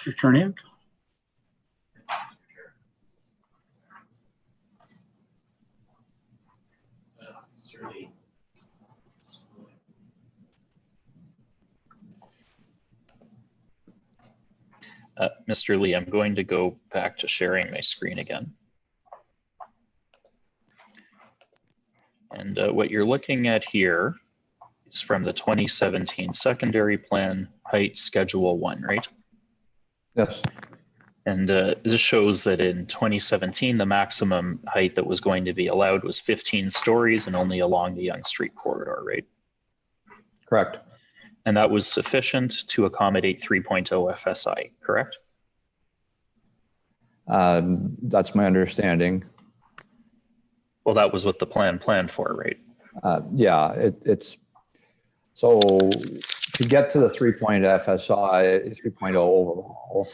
Mr. Cherniak? Mr. Lee, I'm going to go back to sharing my screen again. And what you're looking at here is from the 2017 secondary plan height schedule 1, right? Yes. And this shows that in 2017, the maximum height that was going to be allowed was 15 stories and only along the Yonge Street corridor, right? Correct. And that was sufficient to accommodate 3.0 FSI, correct? That's my understanding. Well, that was what the plan planned for, right? Yeah, it's so to get to the 3.0 FSI, 3.0 overall,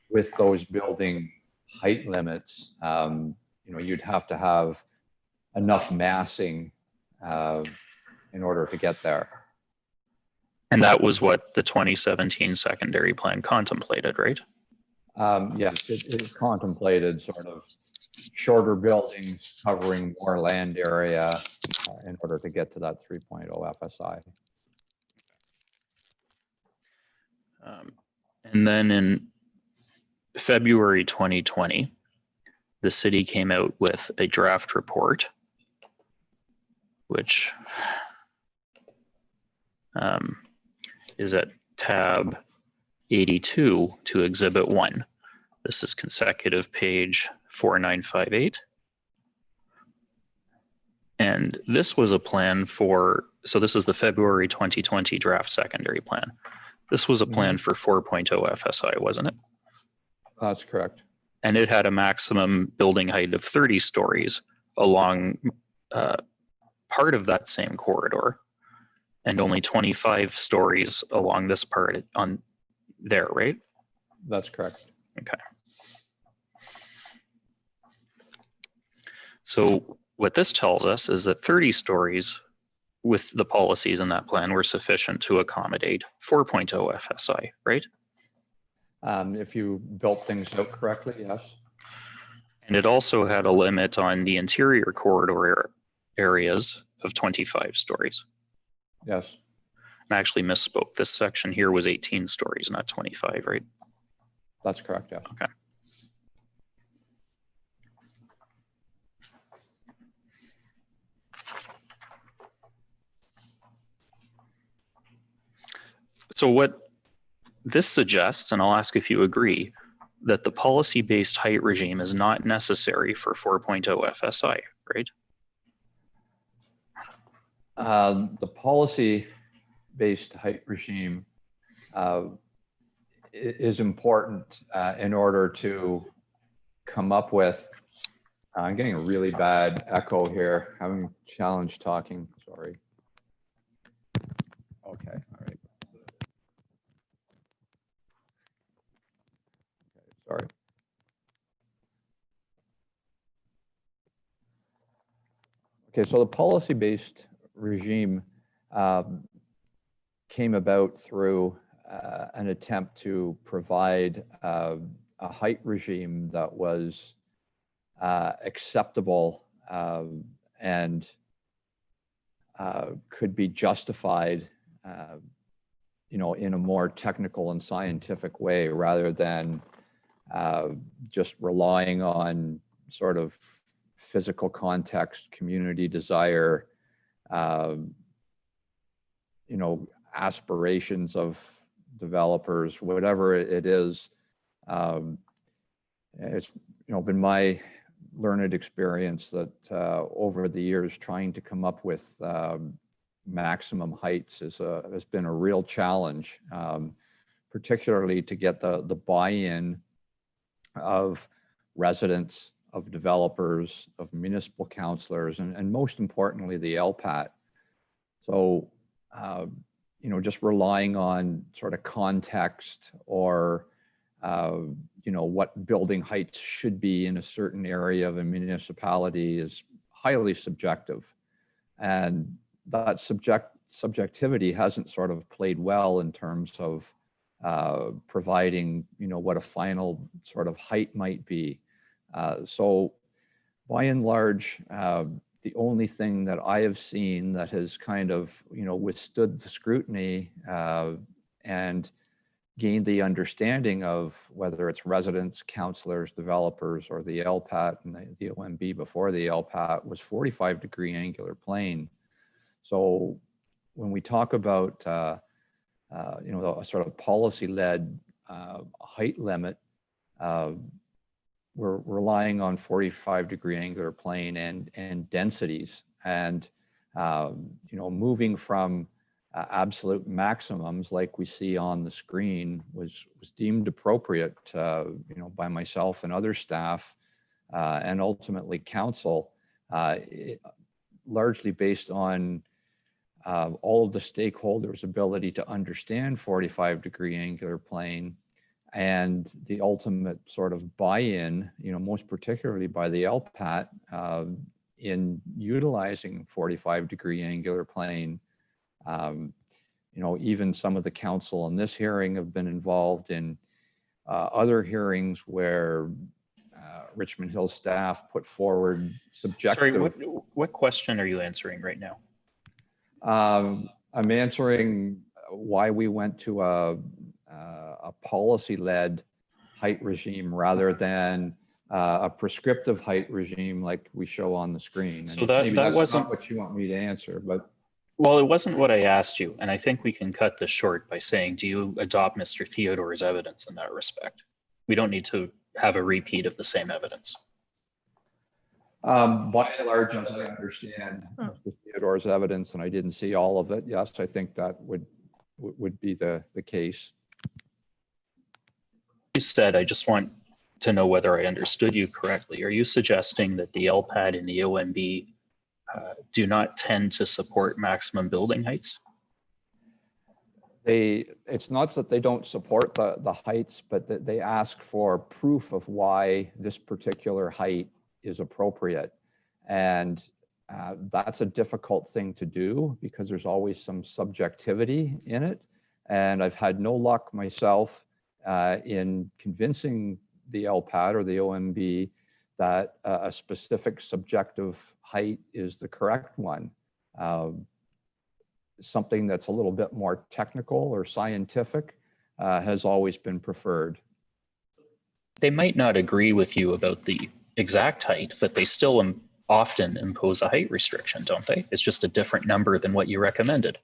with those building height limits, you know, you'd have to have enough massing in order to get there. And that was what the 2017 secondary plan contemplated, right? Yes, it contemplated sort of shorter buildings covering more land area in order to get to that 3.0 FSI. And then in February 2020, the city came out with a draft report, which is at tab 82 to exhibit 1. This is consecutive page 4958. And this was a plan for, so this is the February 2020 draft secondary plan. This was a plan for 4.0 FSI, wasn't it? That's correct. And it had a maximum building height of 30 stories along part of that same corridor, and only 25 stories along this part on there, right? That's correct. Okay. So what this tells us is that 30 stories with the policies in that plan were sufficient to accommodate 4.0 FSI, right? If you built things out correctly, yes. And it also had a limit on the interior corridor areas of 25 stories. Yes. I actually misspoke. This section here was 18 stories, not 25, right? That's correct, yes. Okay. So what this suggests, and I'll ask if you agree, that the policy-based height regime is not necessary for 4.0 FSI, right? The policy-based height regime is important in order to come up with, I'm getting a really bad echo here, having a challenge talking, sorry. Okay, all right. Okay, sorry. Okay, so the policy-based regime came about through an attempt to provide a height regime that was acceptable and could be justified, you know, in a more technical and scientific way, rather than just relying on sort of physical context, community desire, you know, aspirations of developers, whatever it is. It's, you know, been my learned experience that over the years, trying to come up with maximum heights has been a real challenge, particularly to get the buy-in of residents, of developers, of municipal councilors, and most importantly, the LPAT. So, you know, just relying on sort of context or, you know, what building heights should be in a certain area of a municipality is highly subjective. And that subjectivity hasn't sort of played well in terms of providing, what a final sort of height might be. So by and large, the only thing that I have seen that has kind of, withstood the scrutiny and gained the understanding of whether it's residents, counselors, developers, or the LPAT and the OMB before the LPAT was 45-degree angular plane. So when we talk about, a sort of policy-led height limit, we're relying on 45-degree angular plane and densities, and moving from absolute maximums like we see on the screen was deemed appropriate, by myself and other staff, and ultimately council, largely based on all of the stakeholders' ability to understand 45-degree angular plane, and the ultimate sort of buy-in, most particularly by the LPAT, in utilizing 45-degree angular plane. Even some of the council in this hearing have been involved in other hearings where Richmond Hill staff put forward subjective. Sorry, what question are you answering right now? I'm answering why we went to a policy-led height regime rather than a prescriptive height regime like we show on the screen. So that wasn't not what you want me to answer, but. Well, it wasn't what I asked you, and I think we can cut this short by saying, do you adopt Mr. Theodore's evidence in that respect? We don't need to have a repeat of the same evidence. By and large, as I understand Mr. Theodore's evidence, and I didn't see all of it, yes, I think that would be the case. You said, I just want to know whether I understood you correctly. Are you suggesting that the LPAT and the OMB do not tend to support maximum building heights? It's not that they don't support the heights, but that they ask for proof of why this particular height is appropriate. And that's a difficult thing to do because there's always some subjectivity in it. And I've had no luck myself in convincing the LPAT or the OMB that a specific subjective height is the correct one. Something that's a little bit more technical or scientific has always been preferred. They might not agree with you about the exact height, but they still often impose a height restriction, don't they? It's just a different number than what you recommended.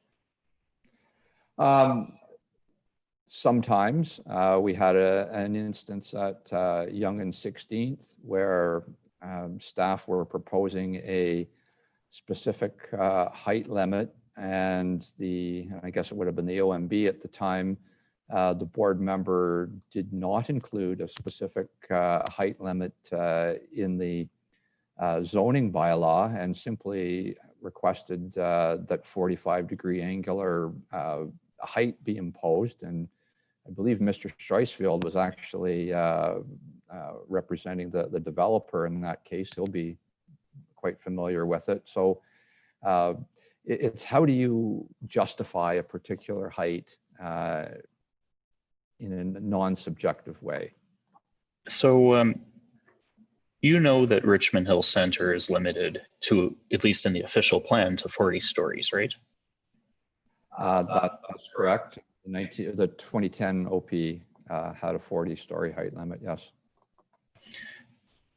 Sometimes we had an instance at Yonge and 16th where staff were proposing a specific height limit, and I guess it would have been the OMB at the time, the board member did not include a specific height limit in the zoning bylaw and simply requested that 45-degree angular height be imposed. And I believe Mr. Schreisfield was actually representing the developer in that case. He'll be quite familiar with it. So it's how do you justify a particular height in a non-subjective way? So you know that Richmond Hill Center is limited to, at least in the official plan, to 40 stories, right? That's correct. The 2010 OP had a 40-story height limit, yes.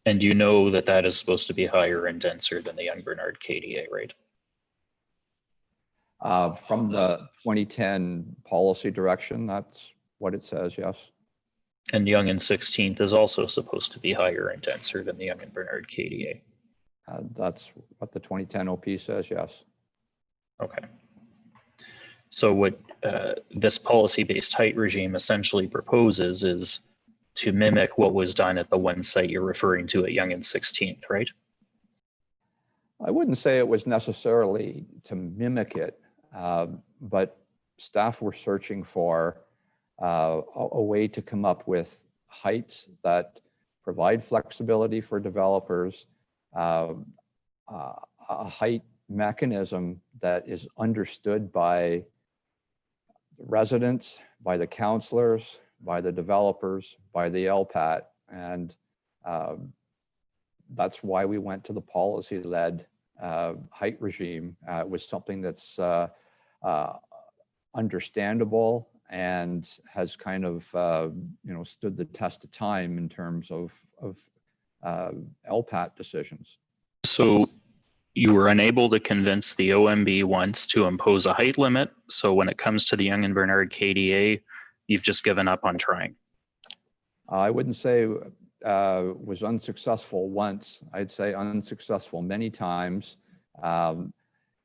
And you know that that is supposed to be higher and denser than the Young Bernard KDA, right? From the 2010 policy direction, that's what it says, yes. And Yonge and 16th is also supposed to be higher and denser than the Young and Bernard KDA. That's what the 2010 OP says, yes. Okay. So what this policy-based height regime essentially proposes is to mimic what was done at the one site you're referring to at Yonge and 16th, right? I wouldn't say it was necessarily to mimic it, but staff were searching for a way to come up with heights that provide flexibility for developers, a height mechanism that is understood by residents, by the counselors, by the developers, by the LPAT, and that's why we went to the policy-led height regime. It was something that's understandable and has kind of stood the test of time in terms of LPAT decisions. So you were unable to convince the OMB once to impose a height limit. So when it comes to the Yonge and Bernard KDA, you've just given up on trying. I wouldn't say was unsuccessful once. I'd say unsuccessful many times.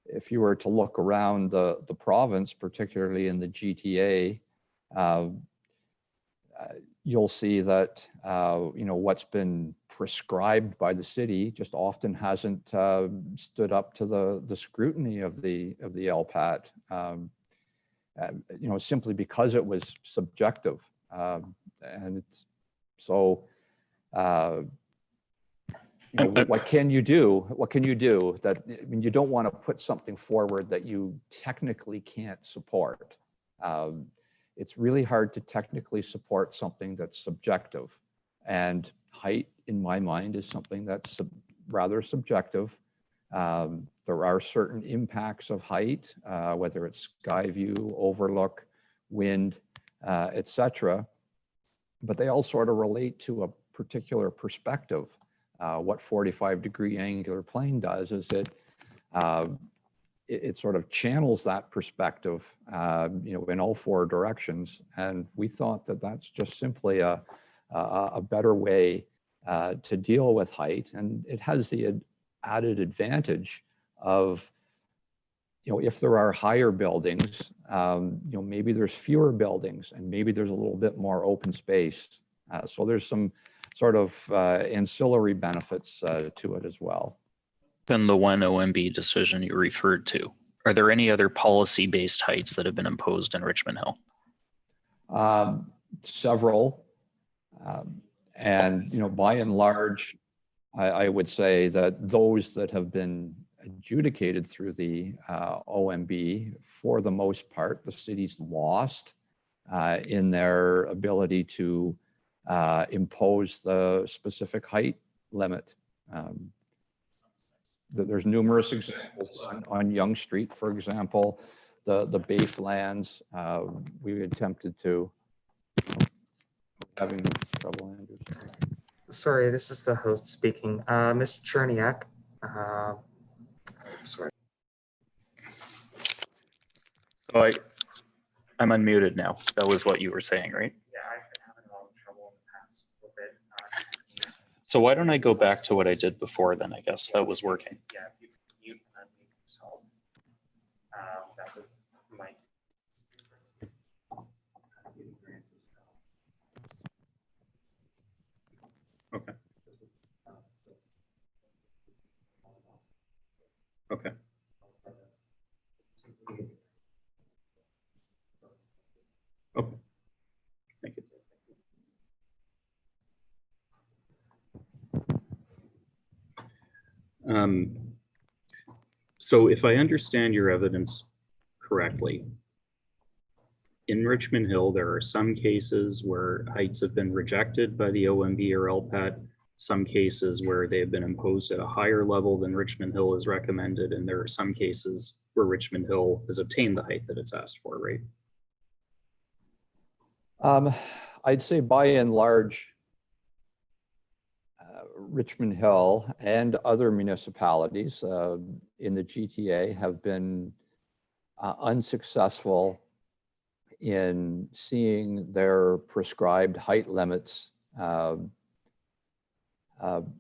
If you were to look around the province, particularly in the GTA, you'll see that what's been prescribed by the city just often hasn't stood up to the scrutiny of the LPAT. Simply because it was subjective, and it's so. What can you do? What can you do? That, I mean, you don't want to put something forward that you technically can't support. It's really hard to technically support something that's subjective, and height, in my mind, is something that's rather subjective. There are certain impacts of height, whether it's sky view, overlook, wind, etc., but they all sort of relate to a particular perspective. What 45-degree angular plane does is it sort of channels that perspective, in all four directions. And we thought that that's just simply a better way to deal with height. And it has the added advantage of, if there are higher buildings, maybe there's fewer buildings and maybe there's a little bit more open space. So there's some sort of ancillary benefits to it as well. Than the one OMB decision you referred to, are there any other policy-based heights that have been imposed in Richmond Hill? Several, and by and large, I would say that those that have been adjudicated through the OMB, for the most part, the city's lost in their ability to impose the specific height limit. There's numerous examples on Yonge Street, for example, the Bayflands. We attempted to, having trouble, Andrew. Sorry, this is the host speaking. Mr. Cherniak. Sorry. So I'm unmuted now. That was what you were saying, right? Yeah, I've been having a lot of trouble in the past little bit. So why don't I go back to what I did before then? I guess that was working. Yeah, if you can mute and unmute yourself, that would might. Okay. Okay. Okay. Thank you. So if I understand your evidence correctly, in Richmond Hill, there are some cases where heights have been rejected by the OMB or LPAT, some cases where they have been imposed at a higher level than Richmond Hill is recommended, and there are some cases where Richmond Hill has obtained the height that it's asked for, right? I'd say by and large, Richmond Hill and other municipalities in the GTA have been unsuccessful in seeing their prescribed height limits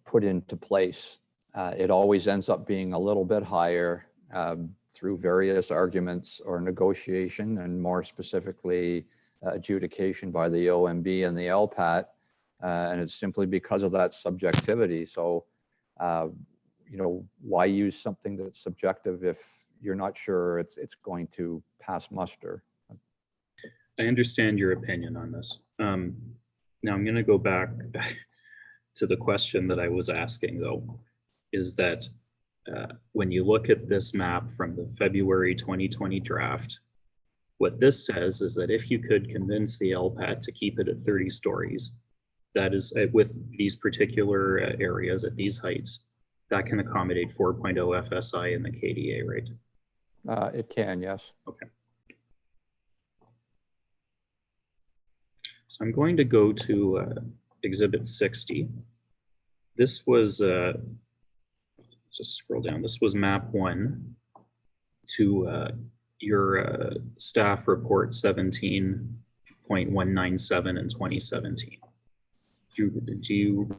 put into place. It always ends up being a little bit higher through various arguments or negotiation, and more specifically adjudication by the OMB and the LPAT. And it's simply because of that subjectivity. So, why use something that's subjective if you're not sure it's going to pass muster? I understand your opinion on this. Now I'm going to go back to the question that I was asking, though, is that when you look at this map from the February 2020 draft, What this says is that if you could convince the LPAT to keep it at 30 stories, that is with these particular areas at these heights, that can accommodate 4.0 FSI in the KDA, right? It can, yes. Okay. So I'm going to go to Exhibit 60. This was, just scroll down, this was map 1 to your staff report 17.197 in 2017. Do you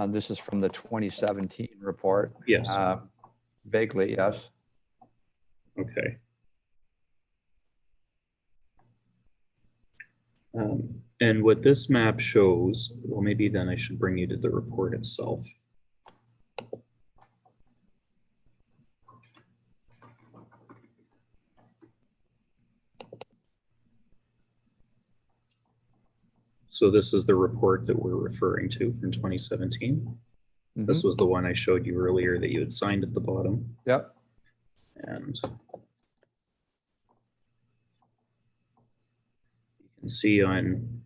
This is from the 2017 report. Yes. Vaguely, yes. Okay. And what this map shows, well, maybe then I should bring you to the report itself. So this is the report that we're referring to from 2017. Mm-hmm. This was the one I showed you earlier that you had signed at the bottom. Yep. And you can see on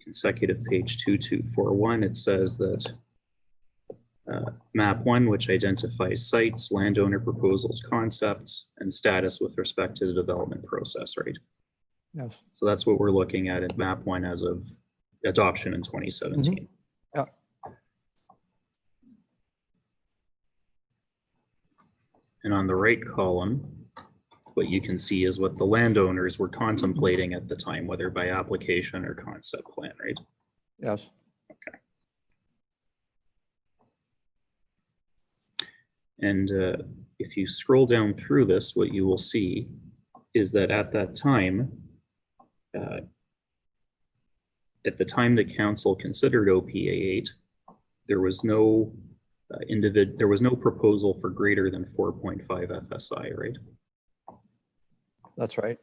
consecutive page 2241, it says that map 1, which identifies sites, landowner proposals, concepts, and status with respect to the development process, right? Yes. So that's what we're looking at map 1 as of adoption in 2017. Mm-hmm. Yeah. And on the right column, what you can see is what the landowners were contemplating at the time, whether by application or concept plan, right? Yes. Okay. And if you scroll down through this, what you will see is that at that time, at the time the council considered OPA 8, there was no there was no proposal for greater than 4.5 FSI, right? That's right.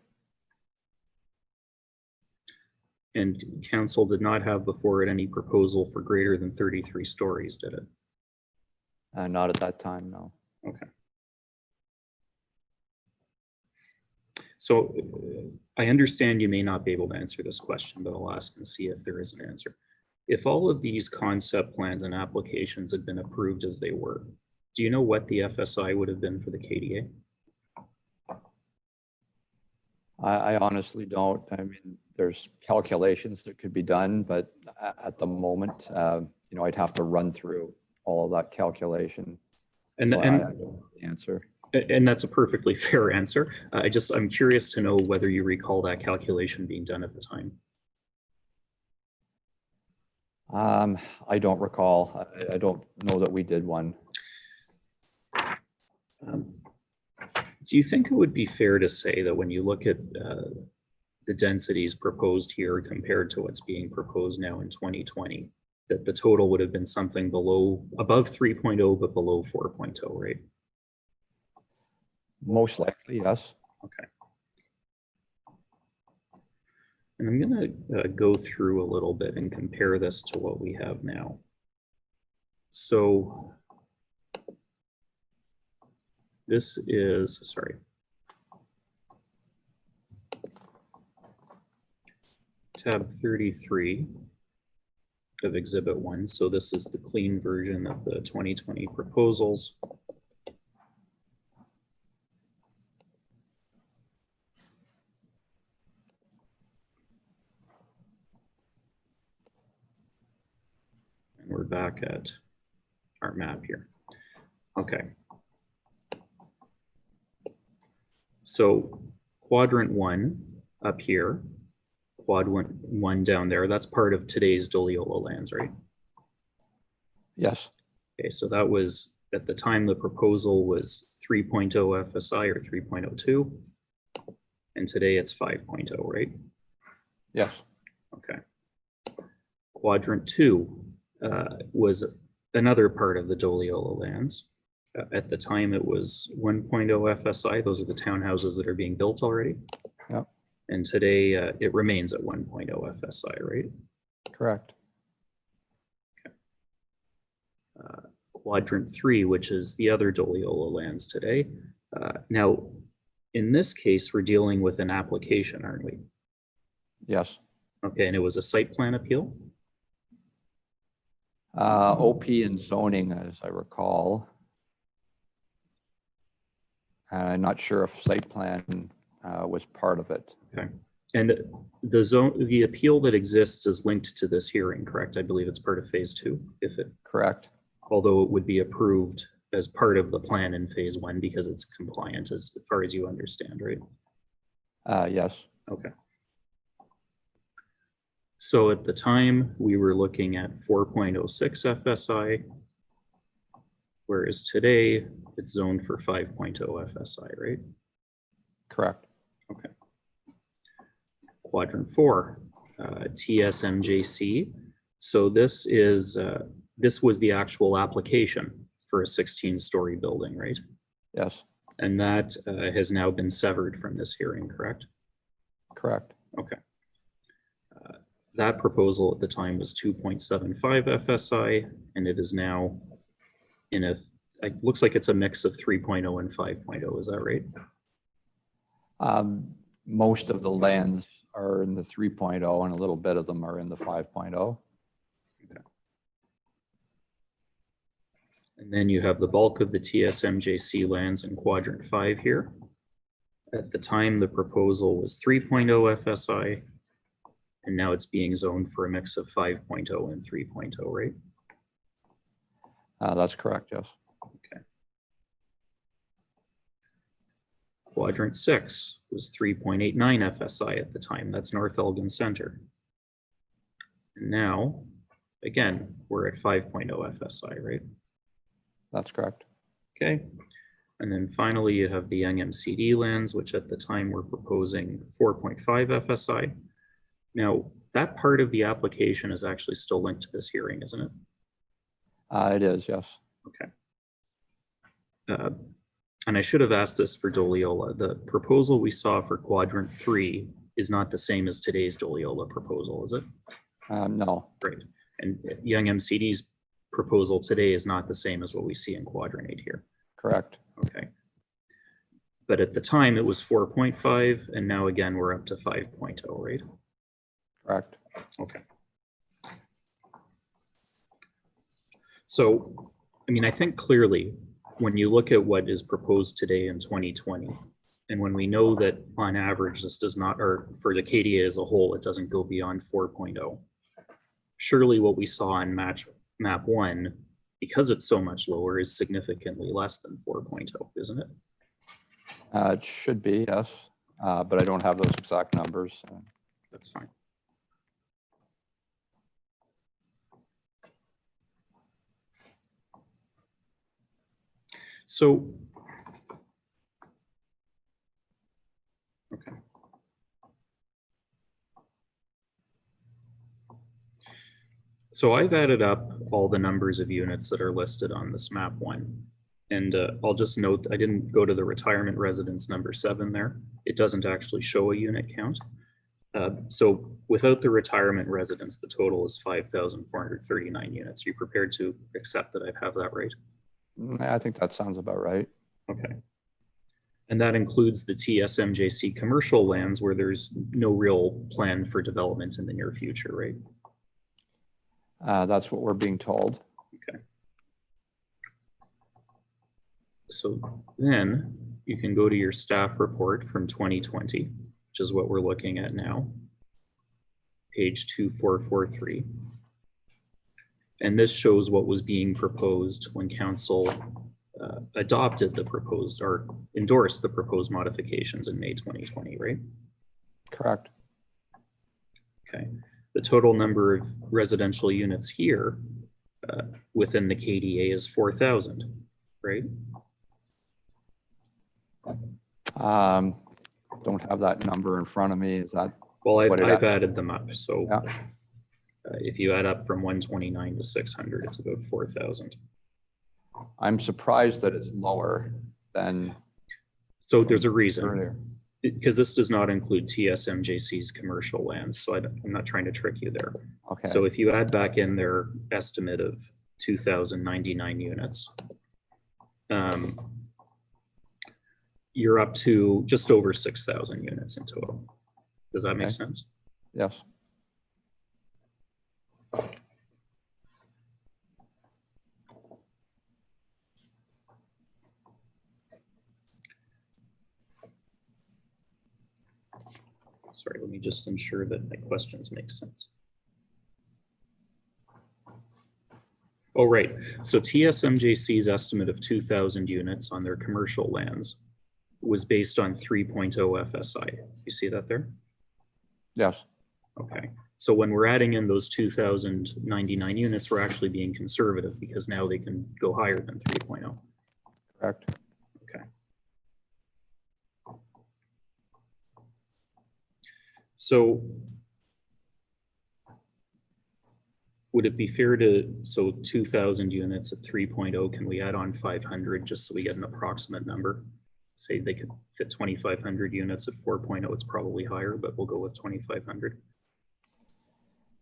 And council did not have before it any proposal for greater than 33 stories, did it? Not at that time, no. Okay. So I understand you may not be able to answer this question, but I'll ask and see if there is an answer. If all of these concept plans and applications had been approved as they were, do you know what the FSI would have been for the KDA? I honestly don't. I mean, there's calculations that could be done, but at the moment, you know, I'd have to run through all of that calculation. And, So and I don't know the answer. And that's a perfectly fair answer. I'm curious to know whether you recall that calculation being done at the time. I don't recall. I don't know that we did one. Do you think it would be fair to say that when you look at the densities proposed here compared to what's being proposed now in 2020, that the total would have been something above 3.0, but below 4.0, right? Most likely, yes. Okay. And I'm going to go through a little bit and compare this to what we have now. So this is, sorry, tab 33 of Exhibit 1. So this is the clean version of the 2020 proposals. And we're back at our map here. Okay. So quadrant 1 up here, quadrant 1 down there, that's part of today's Doliola lands, right? Yes. Okay, so that was, at the time the proposal was 3.0 FSI or 3.02, and today it's 5.0, right? Yes. Okay. Quadrant 2 was another part of the Doliola lands. At the time it was 1.0 FSI. Those are the townhouses that are being built already. Yep. And today it remains at 1.0 FSI, right? Correct. Okay. Quadrant 3, which is the other Doliola lands today, Now, in this case, we're dealing with an application, aren't we? Yes. Okay, and it was a site plan appeal? OP and zoning, as I recall. I'm not sure if site plan was part of it. Okay. And the appeal that exists is linked to this hearing, correct? I believe it's part of phase 2, Correct. although it would be approved as part of the plan in phase 1 because it's compliant as far as you understand, right? Yes. Okay. So at the time we were looking at 4.06 FSI, whereas today it's zoned for 5.0 FSI, right? Correct. Okay. Quadrant 4, TSMJC. So this was the actual application for a 16-story building, right? Yes. And that has now been severed from this hearing, correct? Correct. Okay. That proposal at the time was 2.75 FSI, and it is now in it looks like it's a mix of 3.0 and 5.0. Is that right? Most of the lands are in the 3.0 and a little bit of them are in the 5.0. Okay. And then you have the bulk of the TSMJC lands in quadrant 5 here. At the time, the proposal was 3.0 FSI, and now it's being zoned for a mix of 5.0 and 3.0, right? That's correct, yes. Okay. Quadrant 6 was 3.89 FSI at the time. That's North Elgin Center. And now, again, we're at 5.0 FSI, right? That's correct. Okay. And then finally, you have the Yonge MCD lands, which at the time we're proposing 4.5 FSI. Now, that part of the application is actually still linked to this hearing, isn't it? It is, yes. Okay. And I should have asked this for Doliola. The proposal we saw for quadrant 3 is not the same as today's Doliola proposal, is it? No. Great. And Yonge MCD's proposal today is not the same as what we see in quadrant 8 here. Correct. Okay. But at the time it was 4.5, and now again we're up to 5.0, right? Correct. Okay. So, I mean, I think clearly when you look at what is proposed today in 2020, and when we know that on average this does not, or for the KDA as a whole, it doesn't go beyond 4.0, surely what we saw in map 1, because it's so much lower, is significantly less than 4.0, isn't it? It should be, yes, but I don't have those exact numbers. That's fine. So, okay. So I've added up all the numbers of units that are listed on this map 1. And I'll just note, I didn't go to the retirement residence number 7 there. It doesn't actually show a unit count. So without the retirement residence, the total is 5,439 units. Are you prepared to accept that I have that right? I think that sounds about right. Okay. And that includes the TSMJC commercial lands where there's no real plan for development in the near future, right? That's what we're being told. Okay. So then you can go to your staff report from 2020, which is what we're looking at now, page 2443. And this shows what was being proposed when council adopted the proposed or endorsed the proposed modifications in May 2020, right? Correct. Okay. The total number of residential units here within the KDA is 4,000, right? Don't have that number in front of me. Is that? Well, what I've added them up. So Yeah. if you add up from 129 to 600, it's about 4,000. I'm surprised that it's lower than So there's a reason, earlier. because this does not include TSMJC's commercial lands. So I'm not trying to trick you there. Okay. So if you add back in their estimate of 2,099 units, you're up to just over 6,000 units in total. Does that make Okay. sense? Yes. Sorry, let me just ensure that my questions make sense. Oh, right. So TSMJC's estimate of 2,000 units on their commercial lands was based on 3.0 FSI. You see that there? Yes. Okay. So when we're adding in those 2,099 units, we're actually being conservative because now they can go higher than 3.0. Correct. Okay. So would it be fair to, so 2,000 units at 3.0, can we add on 500 just so we get an approximate number? Say they could fit 2,500 units at 4.0, it's probably higher, but we'll go with 2,500.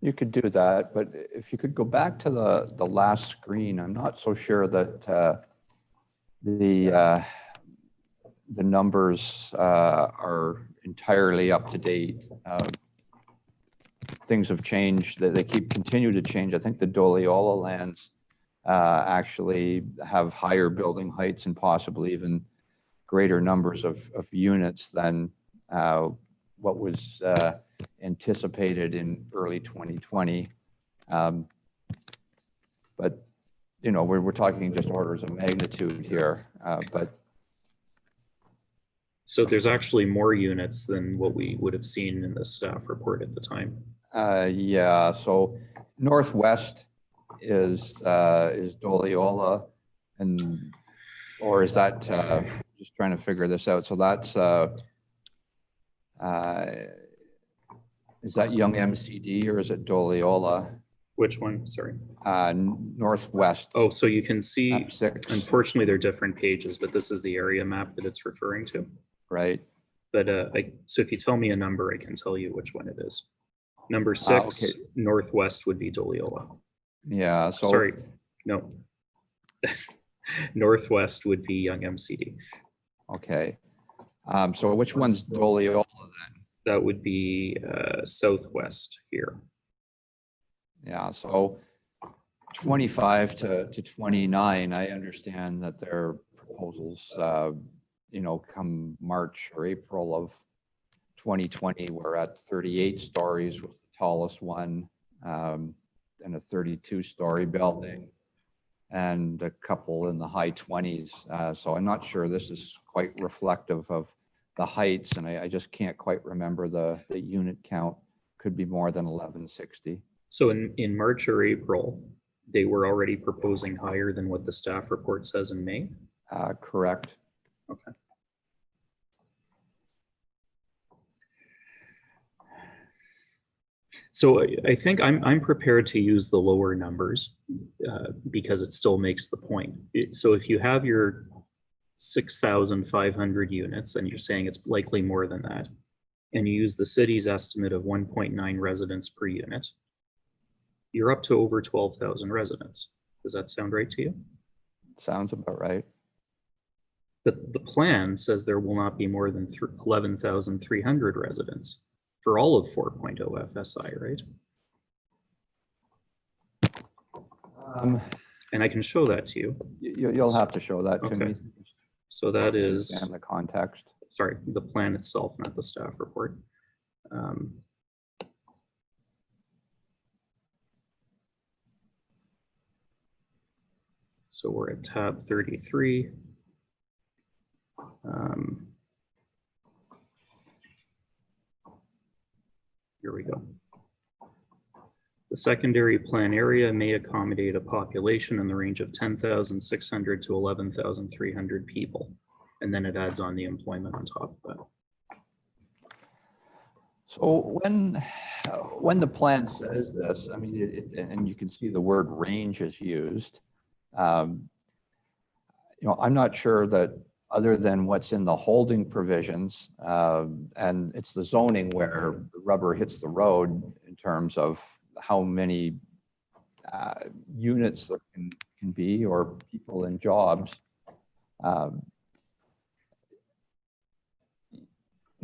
You could do that, but if you could go back to the last screen, I'm not so sure that the numbers are entirely up to date. Things have changed. They continue to change. I think the Doliola lands actually have higher building heights and possibly even greater numbers of units than what was anticipated in early 2020. But, you know, we're talking just orders of magnitude here. But so there's actually more units than what we would have seen in the staff report at the time. yeah, so northwest is Doliola, and or is that just trying to figure this out? So that's is that Yonge MCD or is it Doliola? Which one? Sorry. Northwest. Oh, so you can see, map 6, unfortunately, they're different pages, but this is the area map that it's referring to. right? But so if you tell me a number, I can tell you which one it is. Number 6, okay. northwest would be Doliola. Yeah. So Sorry, no. Northwest would be Yonge MCD. okay. So which one's Doliola then? That would be southwest here. Yeah. So 25 to 29, I understand that their proposals, you know, come March or April of 2020, we're at 38 stories with the tallest one, and a 32-story building, and a couple in the high 20s. So I'm not sure this is quite reflective of the heights, and I just can't quite remember the unit count. Could be more than 1160. So in March or April, they were already proposing higher than what the staff report says in May? Correct. Okay. So I think I'm prepared to use the lower numbers because it still makes the point. So if you have your 6,500 units and you're saying it's likely more than that, and you use the city's estimate of 1.9 residents per unit, you're up to over 12,000 residents. Does that sound right to you? Sounds about right. But the plan says there will not be more than 11,300 residents for all of 4.0 FSI, right? And I can show that to you. You'll have to show that to Okay. me. So that is, And the context. sorry, the plan itself, not the staff report. So we're at tab 33. Here we go. The secondary plan area may accommodate a population in the range of 10,600 to 11,300 people. And then it adds on the employment on top of that. So when the plan says this, I mean, and you can see the word range is used. You know, I'm not sure that other than what's in the holding provisions, and it's the zoning where the rubber hits the road in terms of how many units there can be or people in jobs.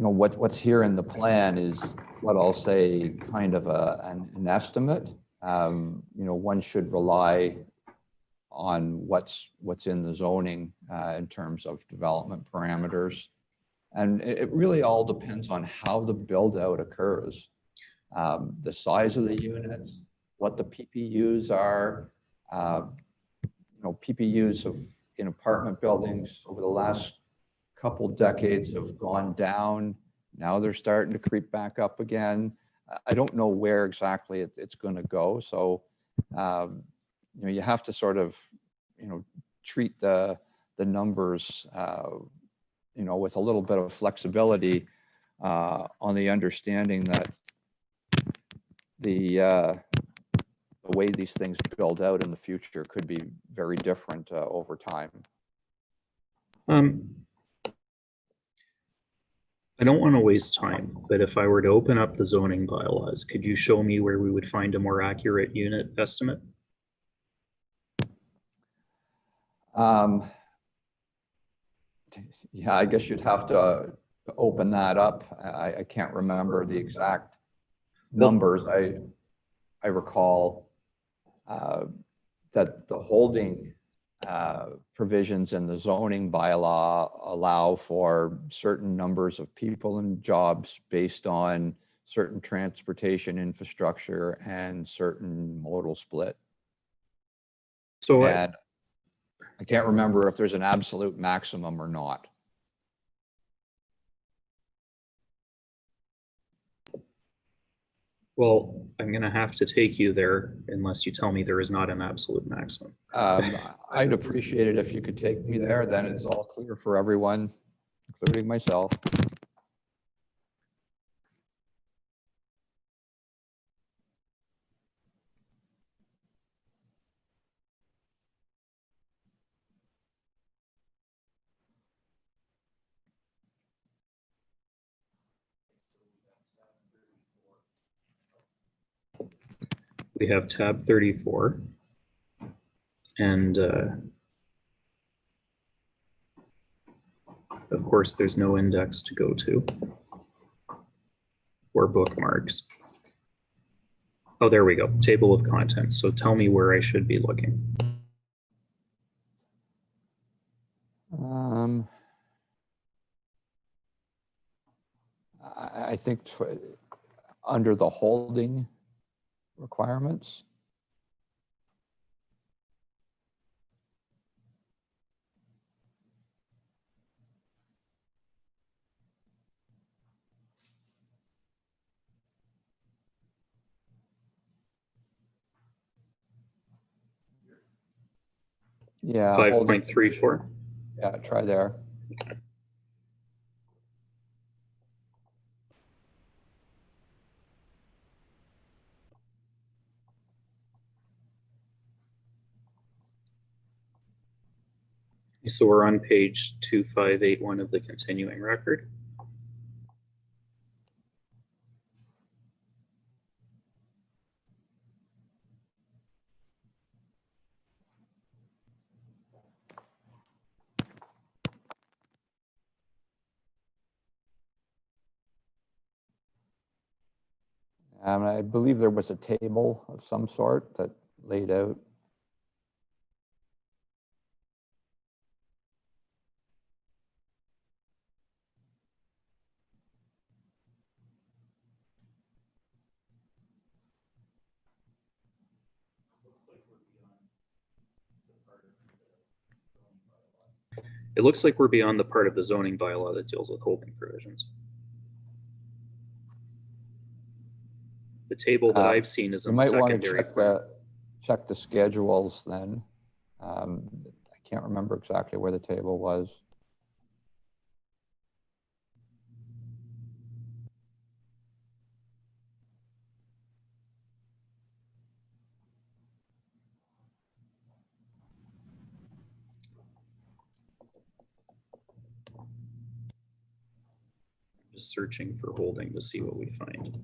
you know, what's here in the plan is what I'll say kind of an estimate. You know, one should rely on what's in the zoning in terms of development parameters. And it really all depends on how the build out occurs. The size of the units, what the PPUs are. You know, PPUs in apartment buildings over the last couple decades have gone down. Now they're starting to creep back up again. I don't know where exactly it's going to go. So, you know, you have to sort of, you know, treat the numbers, you know, with a little bit of flexibility on the understanding that the way these things build out in the future could be very different over time. I don't want to waste time, but if I were to open up the zoning bylaws, could you show me where we would find a more accurate unit estimate? Yeah, I guess you'd have to open that up. I can't remember the exact numbers. I recall that the holding provisions in the zoning bylaw allow for certain numbers of people and jobs based on certain transportation infrastructure and certain modal split. So and I can't remember if there's an absolute maximum or not. well, I'm going to have to take you there unless you tell me there is not an absolute maximum. I'd appreciate it if you could take me there. Then it's all clear for everyone, including myself. We have tab 34 and of course there's no index to go to or bookmarks. Oh, there we go, table of contents. So tell me where I should be looking. I think under the holding requirements. Yeah. 5.34. Yeah, try there. So we're on page 2581 of the continuing record. I believe there was a table of some sort that laid out. It looks like we're beyond the part of the zoning bylaw that deals with holding provisions. The table that I've seen is You in the might want to secondary. check the schedules then. I can't remember exactly where the table was. Just searching for holding to see what we find.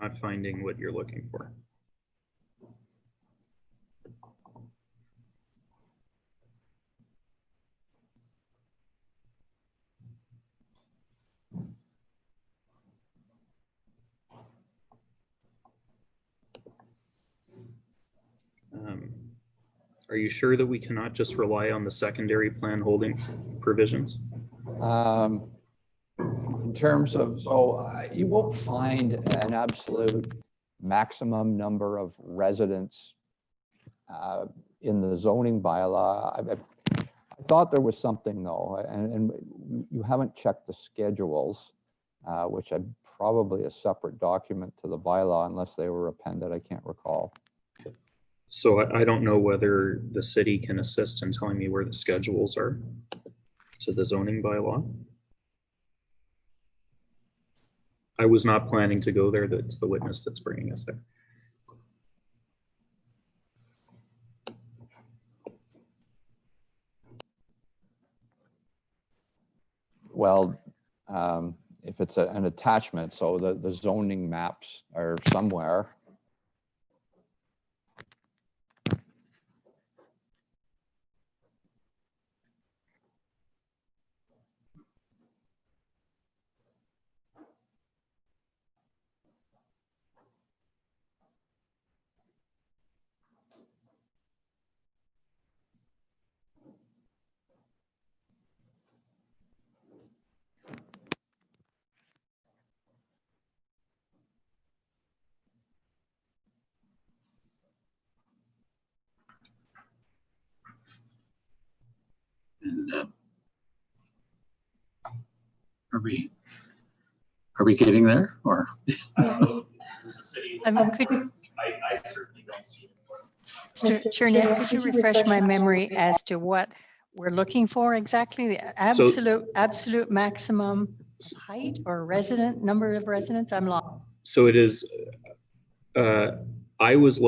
Not finding what you're looking for. Are you sure that we cannot just rely on the secondary plan holding provisions? In terms of, you won't find an absolute maximum number of residents in the zoning bylaw. I thought there was something though, and you haven't checked the schedules, which are probably a separate document to the bylaw unless they were appended. I can't recall. So I don't know whether the city can assist in telling me where the schedules are to the zoning bylaw. I was not planning to go there. That's the witness that's bringing us there. Well, if it's an attachment, so the zoning maps are somewhere. And are we getting there, or? I don't know. Does the city? I certainly don't see it. Mr. Cherniak, could you refresh my memory as to what we're looking for exactly? The absolute maximum height or number of residents? I'm lost. So it is, I was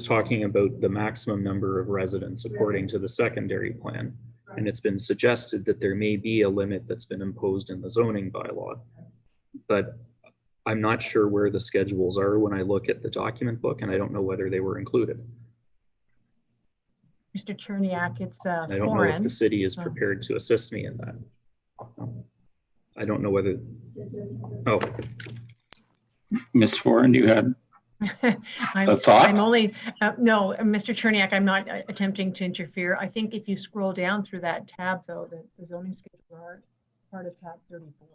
talking about the maximum number of residents according to the secondary plan. And it's been suggested that there may be a limit that's been imposed in the zoning bylaw, but I'm not sure where the schedules are when I look at the document book, and I don't know whether they were included. Mr. Cherniak, it's I don't know if the city is prepared to assist me in that. I don't know whether, oh. Ms. Foran, you had a thought? I'm only, no, Mr. Cherniak, I'm not attempting to interfere. I think if you scroll down through that tab, though, the zoning schedules are part of tab 34.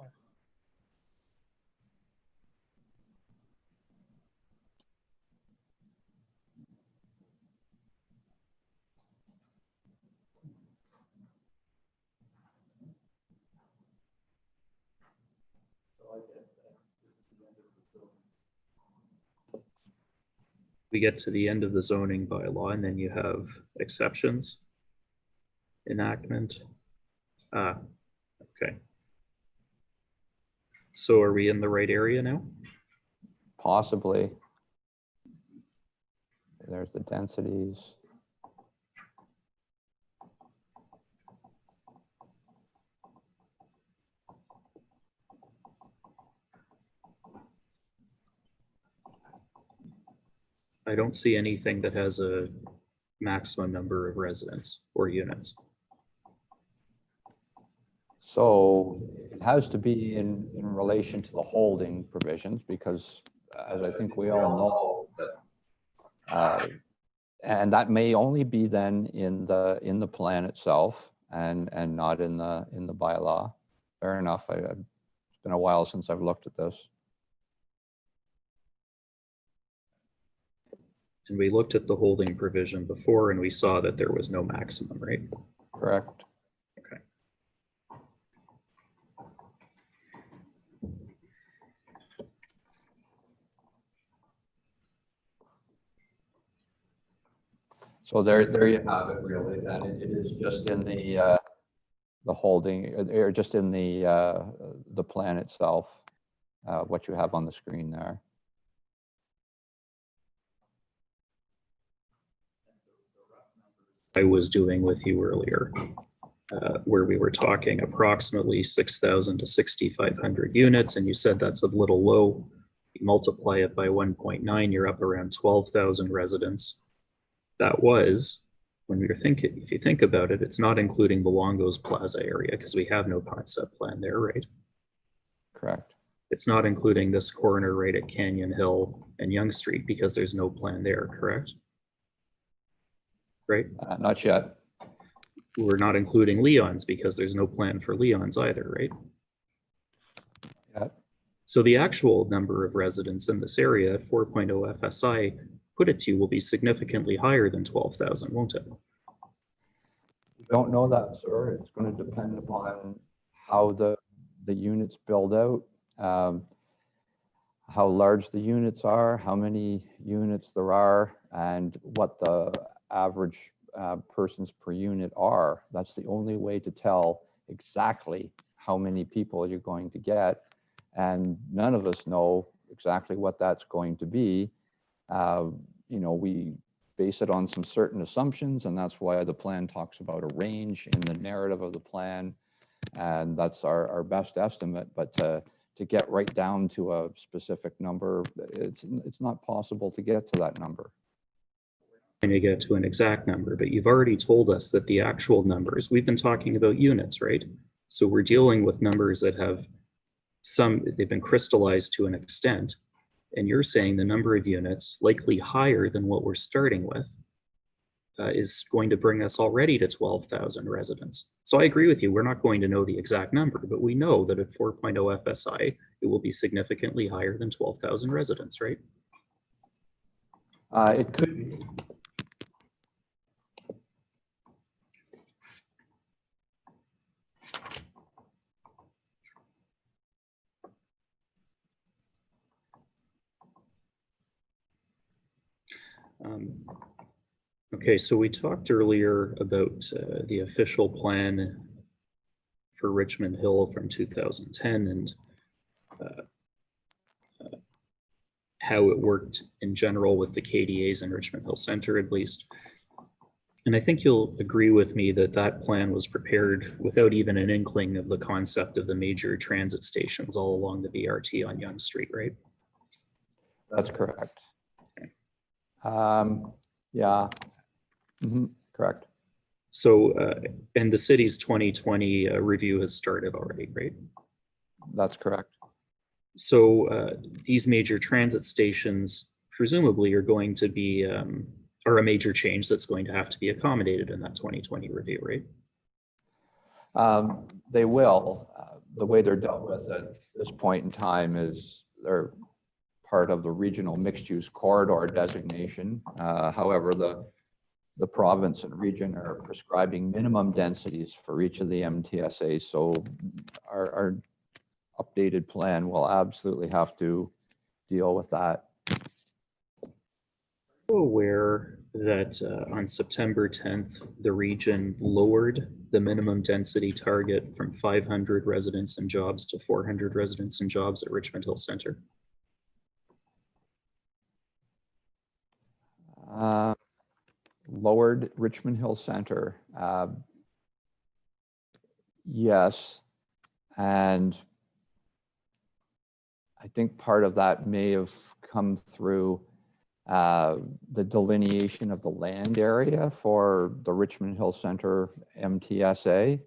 We get to the end of the zoning bylaw, and then you have exceptions, enactment. Okay. So are we in the right area now? Possibly. There's the densities. I don't see anything that has a maximum number of residents or units. So it has to be in relation to the holding provisions, because as I think we all know, and that may only be then in the plan itself and not in the bylaw. Fair enough. It's been a while since I've looked at this. And we looked at the holding provision before, and we saw that there was no maximum, right? Correct. Okay. So there you have it, really. That it is just in the holding, or just in the plan itself, what you have on the screen there. I was doing with you earlier, where we were talking approximately 6,000 to 6,500 units, and you said that's a little low. You multiply it by 1.9, you're up around 12,000 residents. That was, when we were thinking, if you think about it, it's not including the Longo's Plaza area because we have no concept plan there, right? Correct. It's not including this corner right at Canyon Hill and Yonge Street because there's no plan there, correct? right? Not yet. We're not including Leon's because there's no plan for Leon's either, right? Yeah. So the actual number of residents in this area, 4.0 FSI, put it to you, will be significantly higher than 12,000, won't it? We don't know that, sir. It's going to depend upon how the units build out, how large the units are, how many units there are, and what the average persons per unit are. That's the only way to tell exactly how many people you're going to get. And none of us know exactly what that's going to be. You know, we base it on some certain assumptions, and that's why the plan talks about a range in the narrative of the plan. And that's our best estimate. But to get right down to a specific number, it's not possible to get to that number. Going to get to an exact number, but you've already told us that the actual numbers, we've been talking about units, right? So we're dealing with numbers that have they've been crystallized to an extent, and you're saying the number of units, likely higher than what we're starting with, is going to bring us already to 12,000 residents. So I agree with you, we're not going to know the exact number, but we know that at 4.0 FSI, it will be significantly higher than 12,000 residents, right? It could be. Okay, so we talked earlier about the official plan for Richmond Hill from 2010 and how it worked in general with the KDAs in Richmond Hill Center, at least. And I think you'll agree with me that that plan was prepared without even an inkling of the concept of the major transit stations all along the BRT on Yonge Street, right? That's correct. Okay. Yeah, correct. So, and the city's 2020 review has started already, right? That's correct. So these major transit stations presumably are going to be, are a major change that's going to have to be accommodated in that 2020 review, right? They will. The way they're dealt with at this point in time is they're part of the regional mixed-use corridor designation. However, the province and region are prescribing minimum densities for each of the MTSAs. So our updated plan will absolutely have to deal with that. Aware that on September 10th, the region lowered the minimum density target from 500 residents and jobs to 400 residents and jobs at Richmond Hill Center? Lowered Richmond Hill Center. Yes. And I think part of that may have come through the delineation of the land area for the Richmond Hill Center MTSA.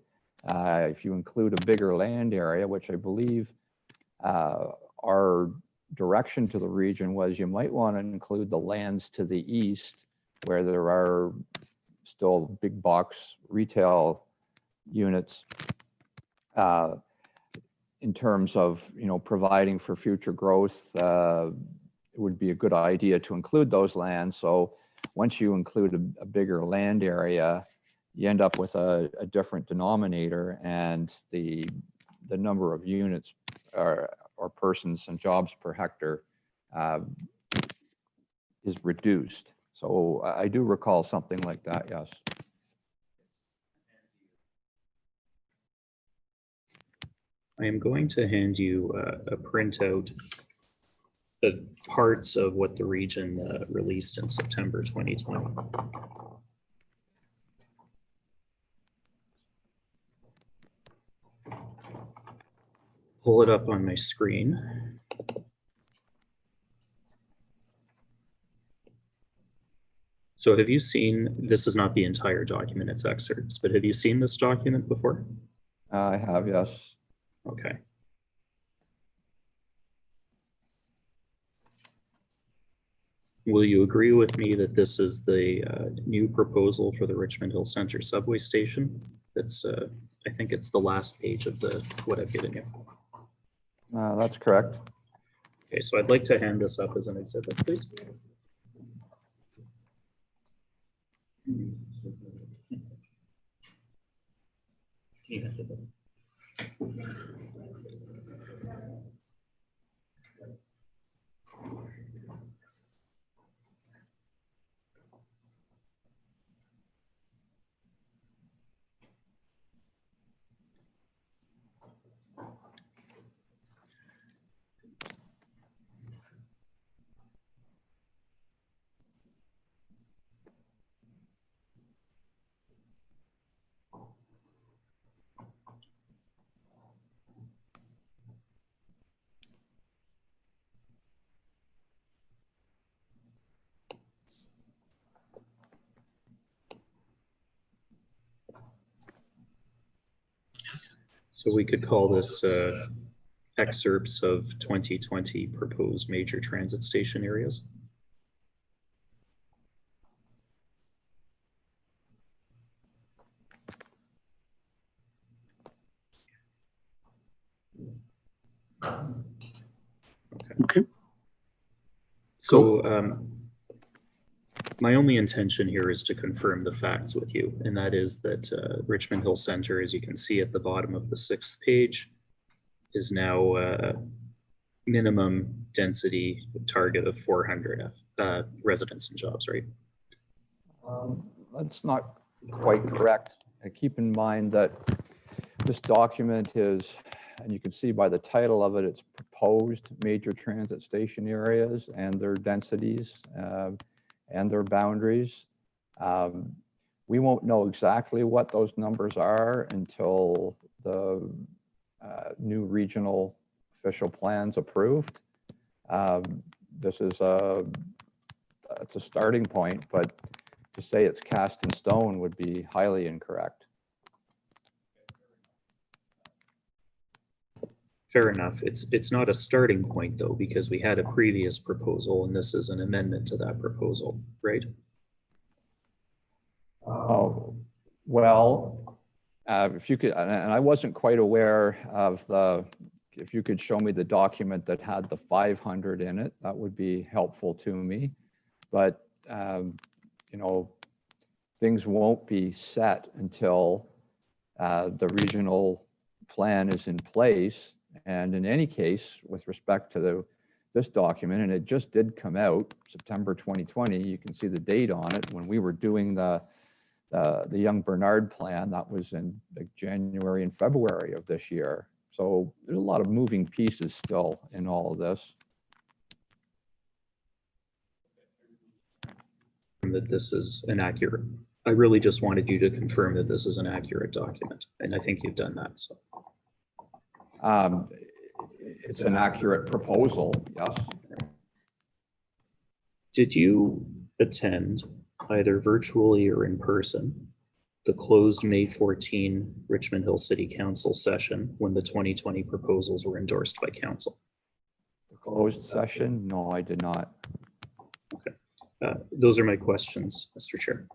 If you include a bigger land area, which I believe our direction to the region was, you might want to include the lands to the east where there are still big box retail units in terms of, you know, providing for future growth. It would be a good idea to include those lands. So once you include a bigger land area, you end up with a different denominator, and the number of units or persons and jobs per hectare is reduced. So I do recall something like that, yes. I am going to hand you a printout of parts of what the region released in September 2020. Pull it up on my screen. So have you seen, this is not the entire document, it's excerpts, but have you seen this document before? I have, yes. Okay. Will you agree with me that this is the new proposal for the Richmond Hill Center subway station? That's, I think it's the last page of the what I've given you. That's correct. Okay, so I'd like to hand this up as an exhibit, please. So we could call this excerpts of 2020 proposed major transit station areas. Okay. So my only intention here is to confirm the facts with you, and that is that Richmond Hill Center, as you can see at the bottom of the 6th page, is now minimum density target of 400 residents and jobs, right? That's not quite correct. Keep in mind that this document is, and you can see by the title of it, it's proposed major transit station areas and their densities and their boundaries. We won't know exactly what those numbers are until the new regional official plans approved. This is it's a starting point, but to say it's cast in stone would be highly incorrect. Fair enough. It's not a starting point though, because we had a previous proposal and this is an amendment to that proposal, right? Oh, well, if you could, and I wasn't quite aware of if you could show me the document that had the 500 in it, that would be helpful to me. But, you know, things won't be set until the regional plan is in place. And in any case, with respect to this document, and it just did come out September 2020, you can see the date on it. When we were doing the Yonge Bernard plan, that was in like January and February of this year. So there's a lot of moving pieces still in all of this. That this is an accurate, I really just wanted you to confirm that this is an accurate document, and I think you've done that. So. It's an accurate proposal, yes. Did you attend, either virtually or in person, the closed May 14 Richmond Hill City Council session when the 2020 proposals were endorsed by council? The closed session? No, I did not. Okay. Those are my questions, Mr. Chair.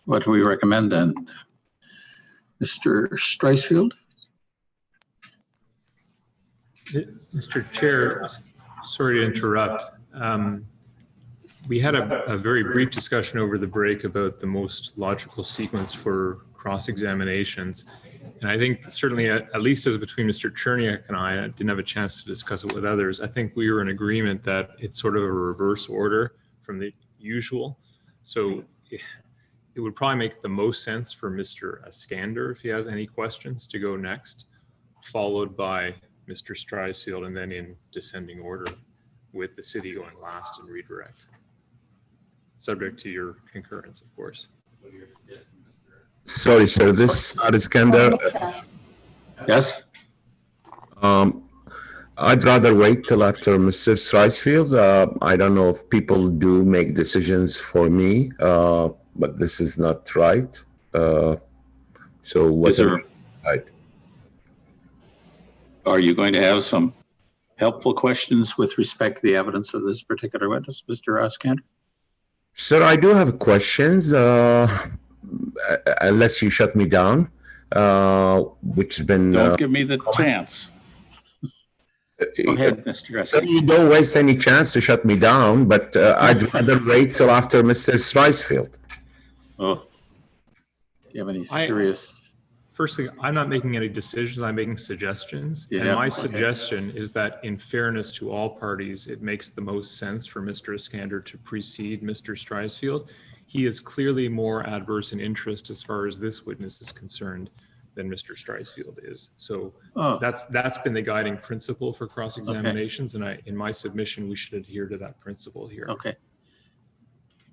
What do we recommend then? Mr. Schreisfield? Mr. Chair, sorry to interrupt. We had a very brief discussion over the break about the most logical sequence for cross-examinations. And I think certainly, at least as between Mr. Cherniak and I didn't have a chance to discuss it with others, I think we were in agreement that it's sort of a reverse order from the usual. So it would probably make the most sense for Mr. Askander, if he has any questions, to go next, followed by Mr. Schreisfield, and then in descending order with the city going last and redirect. Subject to your concurrence, of course. Sorry, sir, this is Iskander. Yes? I'd rather wait till after Mr. Schreisfield. I don't know if people do make decisions for me, but this is not right. So what's Are you going to have some helpful questions with respect to the evidence of this particular witness, Mr. Raskin? Sir, I do have questions, unless you shut me down, which has been... Don't give me the chance. Go ahead, Mr. Raskin. You don't waste any chance to shut me down, but I'd rather wait till after Mr. Schreisfield. Oh, do you have any serious... Firstly, I'm not making any decisions, I'm making suggestions. Yeah, and my okay. suggestion is that in fairness to all parties, it makes the most sense for Mr. Iskander to precede Mr. Schreisfield. He is clearly more adverse in interest as far as this witness is concerned than Mr. Schreisfield is. So that's been the guiding principle for cross-examinations, and in my submission, we should adhere to that principle here. Okay.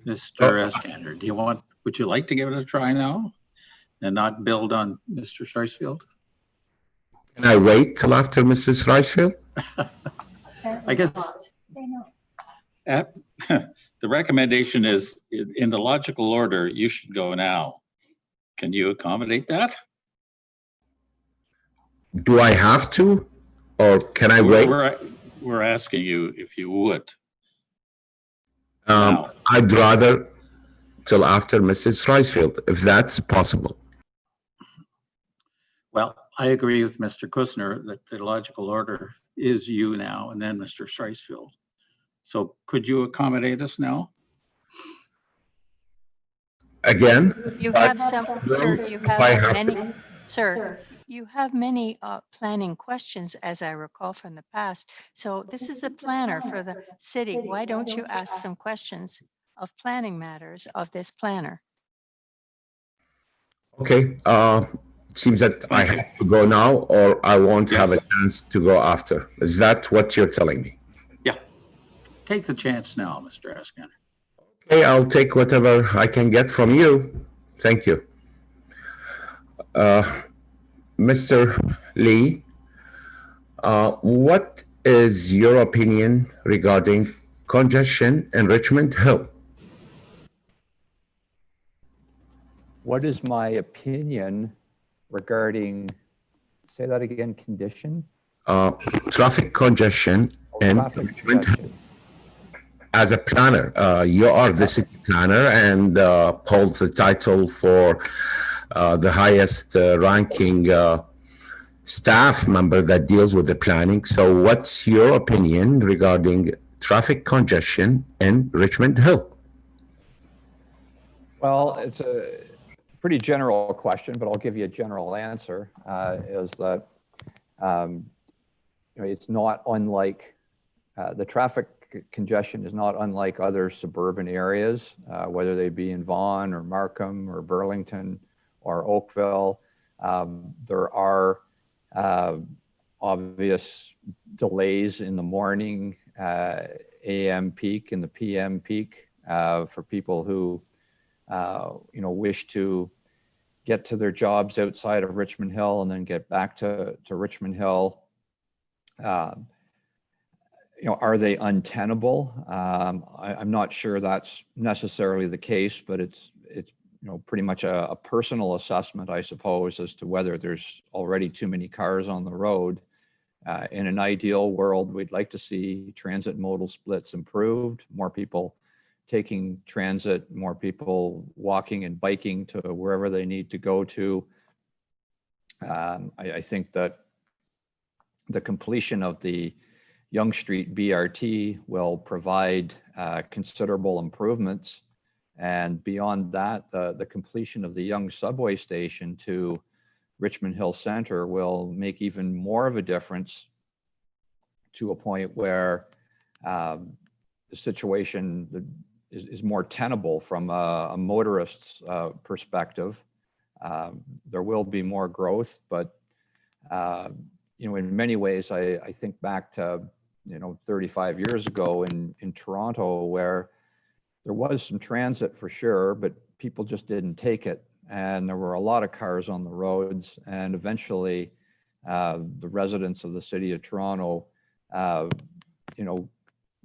Mr. Iskander, would you like to give it a try now and not build on Mr. Schreisfield? Can I wait till after Mr. Schreisfield? I guess the recommendation is in the logical order, you should go now. Can you accommodate that? Do I have to, or can I wait? We're asking you if you would. I'd rather till after Mr. Schreisfield, if that's possible. Well, I agree with Mr. Kushner that the logical order is you now and then Mr. Schreisfield. So could you accommodate us now? Again? You have some, sir, you have many, sir, you have many planning questions, as I recall from the past. So this is the planner for the city. Why don't you ask some questions of planning matters of this planner? Okay. Seems that I have to go now, or I won't have a chance to go after. Is that what you're telling me? Yeah. Take the chance now, Mr. Iskander. Okay, I'll take whatever I can get from you. Thank you. Mr. Lee, what is your opinion regarding congestion in Richmond Hill? What is my opinion regarding, say that again, condition? Traffic congestion in Traffic Richmond Hill. congestion. As a planner, you are the city planner and hold the title for the highest ranking staff member that deals with the planning. So what's your opinion regarding traffic congestion in Richmond Hill? Well, it's a pretty general question, but I'll give you a general answer, is that it's not unlike, the traffic congestion is not unlike other suburban areas, whether they be in Vaughan or Markham or Burlington or Oakville. There are obvious delays in the morning AM peak and the PM peak for people who wish to get to their jobs outside of Richmond Hill and then get back to Richmond Hill. Are they untenable? I'm not sure that's necessarily the case, but it's pretty much a personal assessment, I suppose, as to whether there's already too many cars on the road. In an ideal world, we'd like to see transit modal splits improved, more people taking transit, more people walking and biking to wherever they need to go to. I think that the completion of the Yonge Street BRT will provide considerable improvements. And beyond that, the completion of the Yonge subway station to Richmond Hill Center will make even more of a difference, to a point where the situation is more tenable from a motorist's perspective. There will be more growth, but in many ways, I think back to 35 years ago in Toronto, where there was some transit for sure, but people just didn't take it. And there were a lot of cars on the roads. And eventually, the residents of the city of Toronto,